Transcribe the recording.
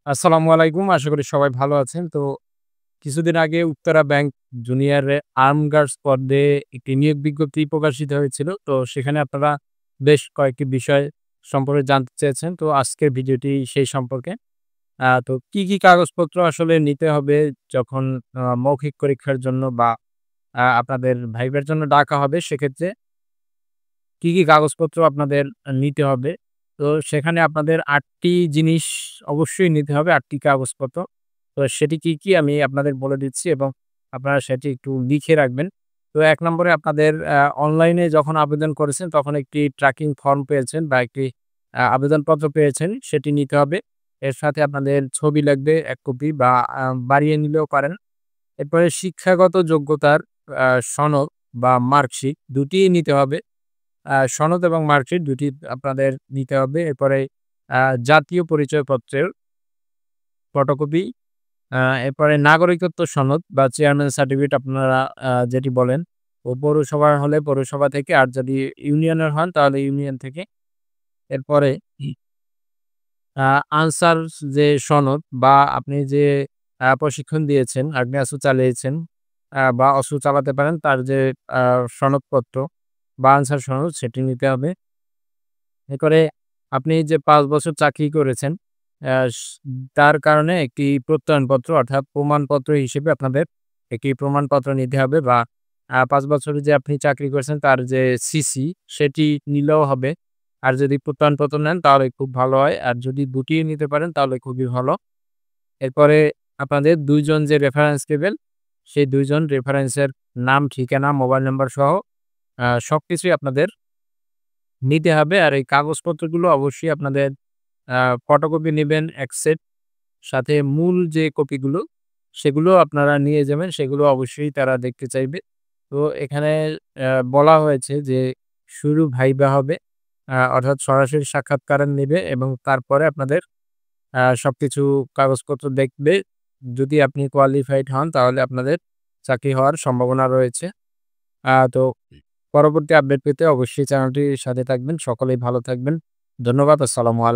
আসসালামু আলাইকুম। আশা করি সবাই ভালো আছেন। তো কিছুদিন আগে উত্তরা ব্যাংক জুনিয়রে আর্ম গার্ডস পদে একটি নিয়োগ বিজ্ঞপ্তি প্রকাশিত হয়েছিল। তো সেখানে আপনারা বেশ কয়েকটি বিষয় সম্পর্কে জানতে চেয়েছেন। তো আজকের ভিডিওটি সেই সম্পর্কে। তো কি কাগজপত্র আসলে নিতে হবে যখন মৌখিক পরীক্ষার জন্য বা আপনাদের ভাইবার জন্য ডাকা হবে সেক্ষেত্রে কি কাগজপত্র আপনাদের নিতে হবে? তো সেখানে আপনাদের ৮ টি জিনিস অবশ্যই নিতে হবে, ৮ টি কাগজপত্র। তো সেটি কি আমি আপনাদের বলে দিচ্ছি এবং আপনারা সেটি একটু লিখে রাখবেন। তো ১ নম্বরে আপনাদের অনলাইনে যখন আবেদন করেছেন তখন একটি ট্র্যাকিং ফর্ম পেয়েছেন বা একটি আবেদনপত্র পেয়েছেন, সেটি নিতে হবে। এর সাথে আপনাদের ছবি লাগবে ১ কপি বা বাড়িয়ে নিলেও পারেন। এরপরে শিক্ষাগত যোগ্যতার আ সনদ বা মার্কশিট দুটিই নিতে হবে। সনদ এবং মার্কশিট ২ টি আপনাদের নিতে হবে। এরপরে আ জাতীয় পরিচয়পত্রের ফটোকপি, আ এরপরে নাগরিকত্ব সনদ বা চেয়ারম্যান সার্টিফিকেট আপনারা যেটি বলেন। ও পৌরসভার হলে পৌরসভা থেকে, আর যদি ইউনিয়নের হন তাহলে ইউনিয়ন থেকে। এরপরে আ আনসার যে সনদ বা আপনি যে প্রশিক্ষণ দিয়েছেন, আগ্নেয়াস্ত্র চালিয়েছেন বা অস্ত্র চালাতে পারেন তার যে আ সনদপত্র বা আনসার সনদ সেটি নিতে হবে। এরপরে আপনি যে ৫ বছর চাকরি করেছেন, আ স তার কারণে একটি প্রত্যয়নপত্র অর্থাৎ প্রমাণপত্র হিসেবে আপনাদের একটি প্রমাণপত্র নিতে হবে বা ৫ বছরে যে আপনি চাকরি করেছেন তার যে সিসি সেটি নিলেও হবে। আর যদি প্রত্যয়নপত্র নেন তাহলে খুব ভালো হয়। আর যদি দুটিই নিতে পারেন তাহলে খুবই ভালো। এরপরে আপনাদের ২ জন যে রেফারেন্স দিবেন, সেই ২ জন রেফারেন্সের নাম, ঠিকানা, মোবাইল নাম্বার সহ সবকিছুই আপনাদের নিতে হবে। আর এই কাগজপত্রগুলো অবশ্যই আপনাদের আ ফটোকপি নিবেন ১ সেট। সাথে মূল যে কপিগুলো সেগুলো আপনারা নিয়ে যাবেন। সেগুলো অবশ্যই তারা দেখতে চাইবে। তো এখানে বলা হয়েছে যে শুরু ভাইবা হবে। অর্থাৎ সরাসরি সাক্ষাৎকার নেবে এবং তারপরে আপনাদের সবকিছু কাগজপত্র দেখবে। যদি আপনি কোয়ালিফাইড হন তাহলে আপনাদের চাকরি হওয়ার সম্ভাবনা রয়েছে। তো পরবর্তী আপডেট পেতে অবশ্যই চ্যানেলটির সাথে থাকবেন। সকলেই ভালো থাকবেন। ধন্যবাদ। আসসালামু আলাইকুম।